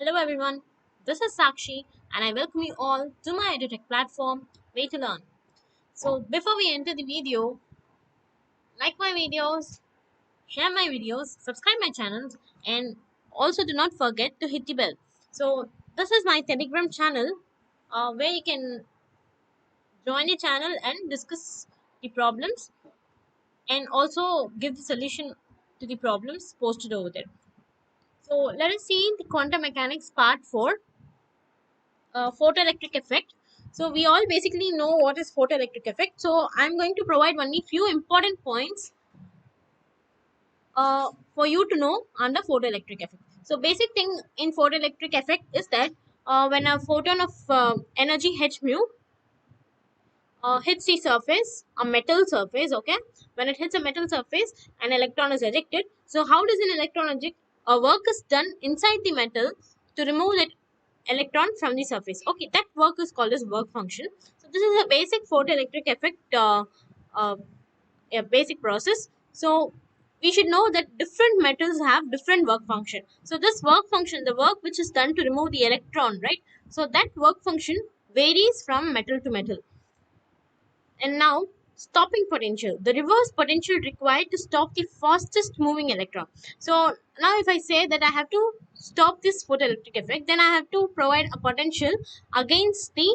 Hello everyone, this is Sakshi and I welcome you all to my EduTech platform, Way to Learn. So before we enter the video, like my videos, share my videos, subscribe my channels and also do not forget to hit the bell. So this is my Telegram channel where you can join the channel and discuss the problems and also give the solution to the problems posted over there. So let us see the quantum mechanics part 4, photoelectric effect. So we all basically know what is photoelectric effect. So I'm going to provide only few important points for you to know under photoelectric effect. So basic thing in photoelectric effect is that when a photon of energy h mu hits the surface, a metal surface, okay, when it hits a metal surface, an electron is ejected. So how does an electron eject? A work is done inside the metal to remove that electron from the surface. Okay, that work is called as work function. So this is a basic photoelectric effect, uh, a basic process. So we should know that different metals have different work function. So this work function, the work which is done to remove the electron, right? So that work function varies from metal to metal. And now, stopping potential, the reverse potential required to stop the fastest moving electron. So now if I say that I have to stop this photoelectric effect, then I have to provide a potential against the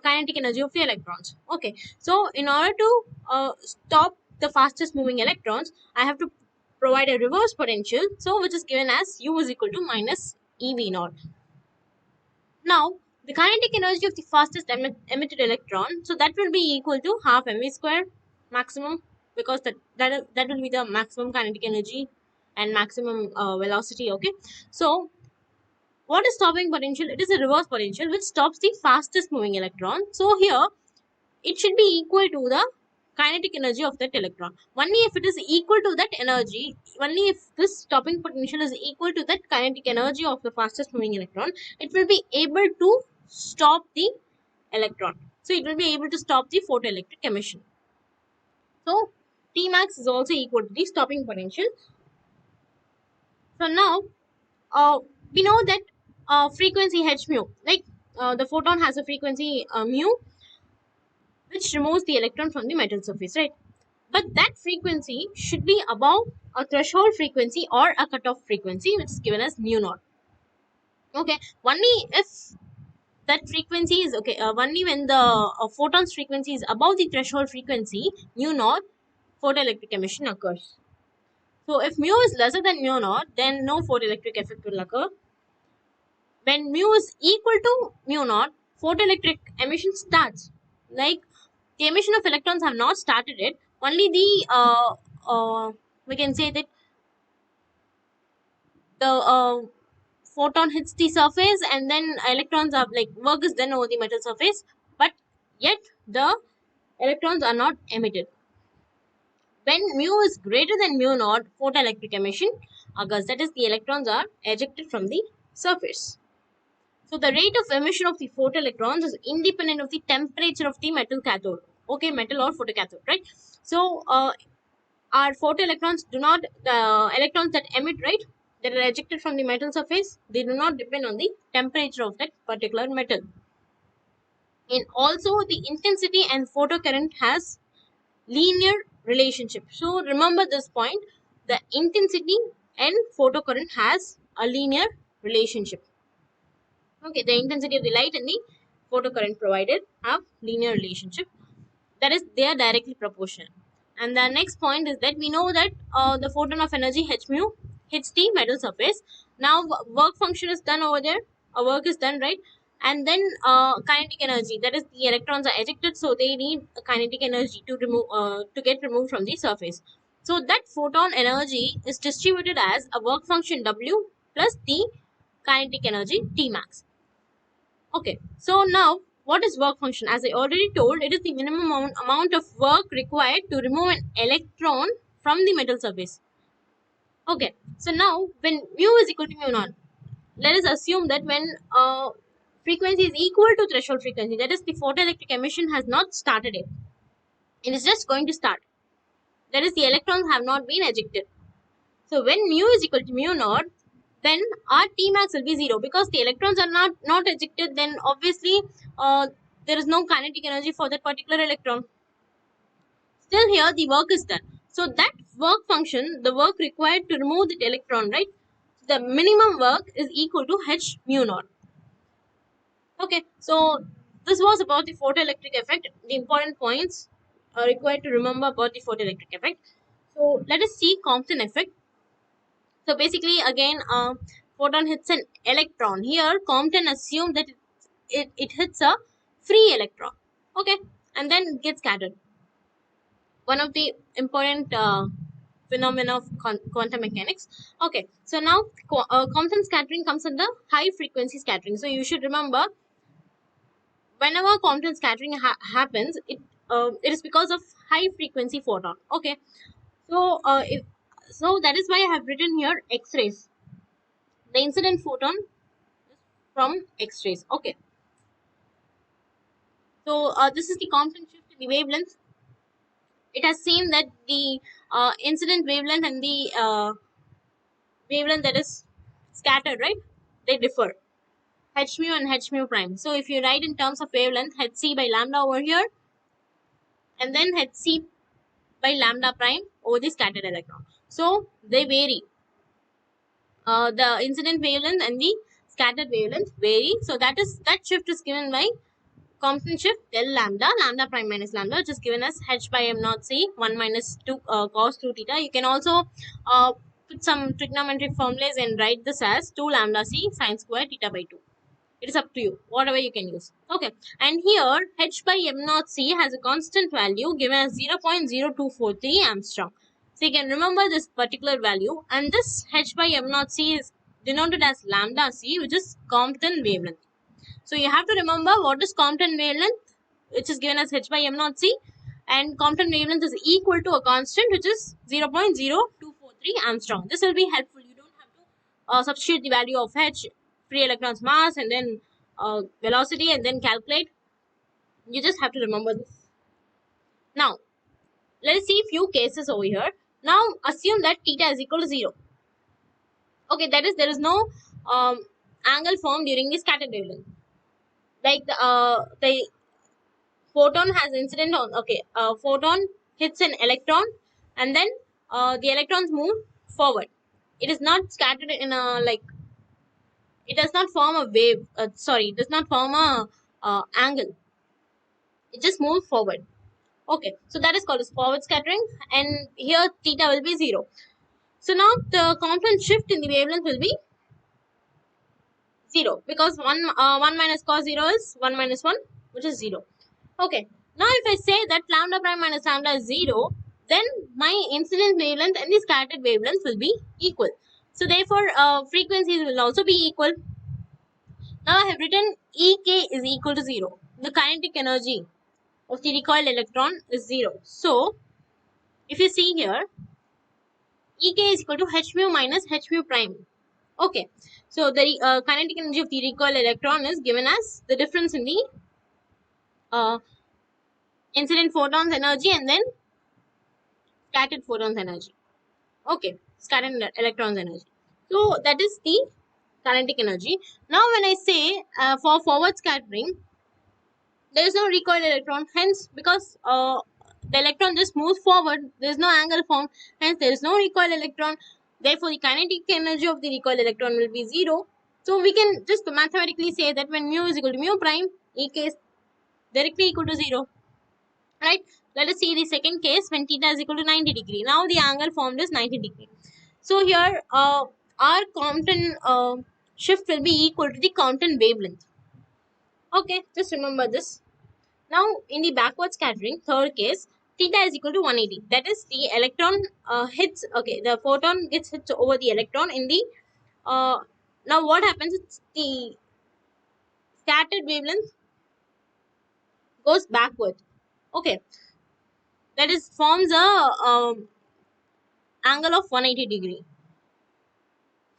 kinetic energy of the electrons. Okay, so in order to stop the fastest moving electrons, I have to provide a reverse potential, so which is given as U is equal to minus EV naught. Now, the kinetic energy of the fastest emitted electron, so that will be equal to half mv square maximum, because that will be the maximum kinetic energy and maximum velocity. Okay, so what is stopping potential? It is a reverse potential which stops the fastest moving electron. So here it should be equal to the kinetic energy of that electron. Only if it is equal to that energy, only if this stopping potential is equal to that kinetic energy of the fastest moving electron, it will be able to stop the electron. So it will be able to stop the photoelectric emission. So T max is also equal to the stopping potential. So now uh, we know that frequency h mu, like the photon has a frequency mu, which removes the electron from the metal surface, right? But that frequency should be above a threshold frequency or a cutoff frequency, which is given as mu naught. Okay, only if that frequency is okay, only when the photon's frequency is above the threshold frequency mu naught, photoelectric emission occurs. So if mu is lesser than mu naught, then no photoelectric effect will occur. When mu is equal to mu naught, photoelectric emission starts. Like the emission of electrons have not started it. Only the we can say that the photon hits the surface and then electrons are like work is done over the metal surface, but yet the electrons are not emitted. When mu is greater than mu naught, photoelectric emission occurs. That is, the electrons are ejected from the surface. So the rate of emission of the photoelectrons is independent of the temperature of the metal cathode. Okay, metal or photocathode, right? So our photoelectrons do not, the electrons that emit, right, that are ejected from the metal surface, they do not depend on the temperature of that particular metal. And also the intensity and photocurrent has linear relationship. So remember this point, the intensity and photocurrent has a linear relationship. Okay, the intensity of the light and the photocurrent provided have linear relationship, that is they are directly proportional. And the next point is that we know that the photon of energy h mu hits the metal surface. Now work function is done over there, a work is done, right? And then kinetic energy, that is the electrons are ejected, so they need a kinetic energy to remove to get removed from the surface. So that photon energy is distributed as a work function w plus the kinetic energy T max. Okay, so now what is work function? As I already told, it is the minimum amount of work required to remove an electron from the metal surface. Okay, so now when mu is equal to mu naught, let us assume that when frequency is equal to threshold frequency, that is the photoelectric emission has not started yet. It is just going to start. That is, the electrons have not been ejected. So when mu is equal to mu naught, then our T max will be 0 because the electrons are not ejected. Then obviously there is no kinetic energy for that particular electron. Still here the work is done. So that work function, the work required to remove the electron, right? The minimum work is equal to h mu naught. Okay, so this was about the photoelectric effect. The important points are required to remember about the photoelectric effect. So let us see Compton effect. So basically, again, photon hits an electron. Here, Compton assumed that it hits a free electron. Okay, and then gets scattered. One of the important phenomena of quantum mechanics. Okay, so now Compton scattering comes under high frequency scattering. So you should remember, whenever Compton scattering happens, it is because of high frequency photon. Okay, so so that is why I have written here X-rays. The incident photon from X-rays. Okay, so this is the Compton shift in the wavelength. It has seen that the incident wavelength and the wavelength that is scattered, right? They differ. H mu and H mu prime. So if you write in terms of wavelength, Hc by lambda over here, and then Hc by lambda prime over the scattered electron. So they vary. The incident wavelength and the scattered wavelength vary. So that shift is given by Compton shift del lambda, lambda prime minus lambda, which is given as h by m naught c, 1 minus 2 cos 2 theta. You can also put some trigonometric formulas and write this as 2 lambda c sine square theta by 2. It is up to you, whatever you can use. Okay, and here h by m naught c has a constant value given as 0.0243 Armstrong. So you can remember this particular value, and this h by m naught c is denoted as lambda c, which is Compton wavelength. So you have to remember what is Compton wavelength, which is given as h by m naught c, and Compton wavelength is equal to a constant which is 0.0243 Armstrong. This will be helpful. You don't have to substitute the value of h, free electron's mass, and then velocity, and then calculate. You just have to remember this. Now, let us see a few cases over here. Now, assume that theta is equal to 0. Okay, that is, there is no angle formed during the scattered wavelength. Like the photon has incident on, okay, photon hits an electron, and then the electrons move forward. It is not scattered in a, like, it does not form a wave, it does not form a angle. It just moves forward. Okay, so that is called as forward scattering, and here theta will be 0. So now the Compton shift in the wavelength will be 0, because 1 minus cos 0 is 1 minus 1, which is 0. Okay, now if I say that lambda prime minus lambda is 0, then my incident wavelength and the scattered wavelength will be equal. So therefore, frequencies will also be equal. Now I have written Ek is equal to 0. The kinetic energy of the recoil electron is 0. So if you see here, Ek is equal to h mu minus h mu prime. Okay, so the kinetic energy of the recoil electron is given as the difference in the incident photons energy and then scattered photons energy. Okay, scattered electrons energy. So that is the kinetic energy. Now when I say for forward scattering, there is no recoil electron, hence because the electron just moves forward, there is no angle formed, hence there is no recoil electron. Therefore the kinetic energy of the recoil electron will be 0. So we can just mathematically say that when mu is equal to mu prime, Ek is directly equal to 0. Right? Let us see the second case when theta is equal to 90 degree. Now the angle formed is 90 degree. So here our Compton shift will be equal to the Compton wavelength. Okay, just remember this. Now in the backward scattering, third case, theta is equal to 180. That is, the electron hits, okay, the photon gets hit over the electron in the, now what happens is the scattered wavelength goes backward. Okay, that is forms a angle of 180 degree.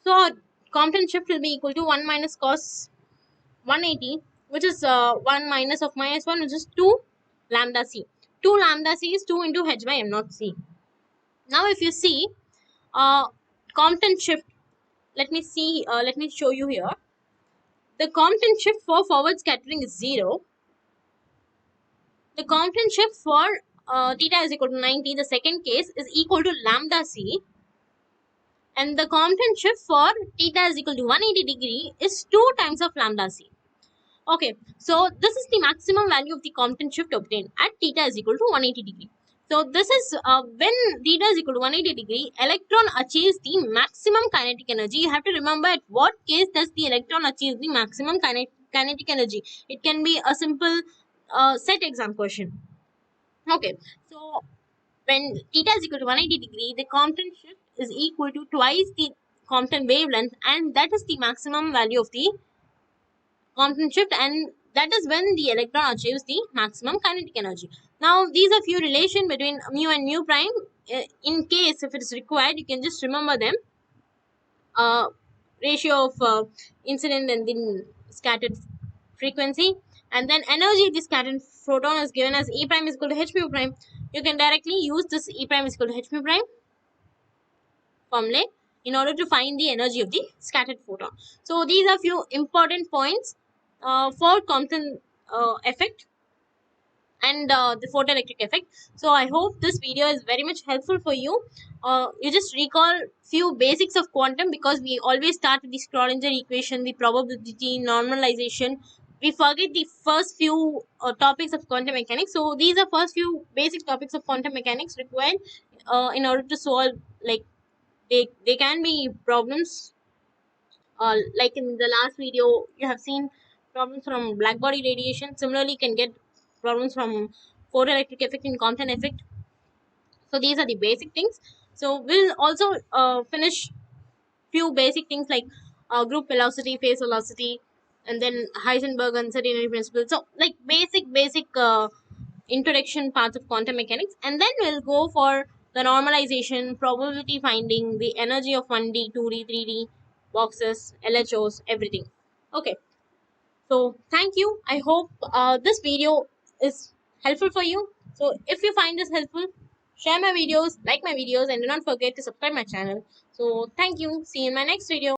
So Compton shift will be equal to 1 minus cos 180, which is 1 minus of minus 1, which is 2 lambda c. 2 lambda c is 2 into h by m naught c. Now if you see Compton shift let me see. Let me show you here. The Compton shift for forward scattering is 0. The Compton shift for theta is equal to 90. The second case is equal to lambda c. And the Compton shift for theta is equal to 180 is 2 times of lambda c. Okay, so this is the maximum value of the Compton shift obtained at theta is equal to 180. So this is when theta is equal to 180, electron achieves the maximum kinetic energy. You have to remember at what case does the electron achieve the maximum kinetic energy. It can be a simple set exam question. Okay, so when theta is equal to 180, the Compton shift is equal to twice the Compton wavelength, and that is the maximum value of the Compton shift, and that is when the electron achieves the maximum kinetic energy. Now, these are few relation between mu and mu prime. In case if it is required, you can just remember them. Ratio of incident and then scattered frequency, and then energy of the scattered photon is given as E prime is equal to H mu prime. You can directly use this E prime is equal to H mu prime formula in order to find the energy of the scattered photon. So these are few important points for Compton effect and the photoelectric effect. So I hope this video is very much helpful for you. You just recall few basics of quantum, because we always start with the Schrodinger equation, the probability, normalization. We forget the first few topics of quantum mechanics. So these are first few basic topics of quantum mechanics required in order to solve, like, they can be problems like in the last video you have seen problems from black body radiation. Similarly, you can get problems from photoelectric effect and Compton effect. So these are the basic things. So we'll also finish few basic things like group velocity, phase velocity, and then Heisenberg uncertainty principle. So like basic introduction parts of quantum mechanics, and then we'll go for the normalization, probability finding, the energy of 1D, 2D, 3D boxes, LHOs, everything. Okay, so thank you. I hope this video is helpful for you. So if you find this helpful, share my videos, like my videos, and do not forget to subscribe my channel. So thank you. See you in my next video.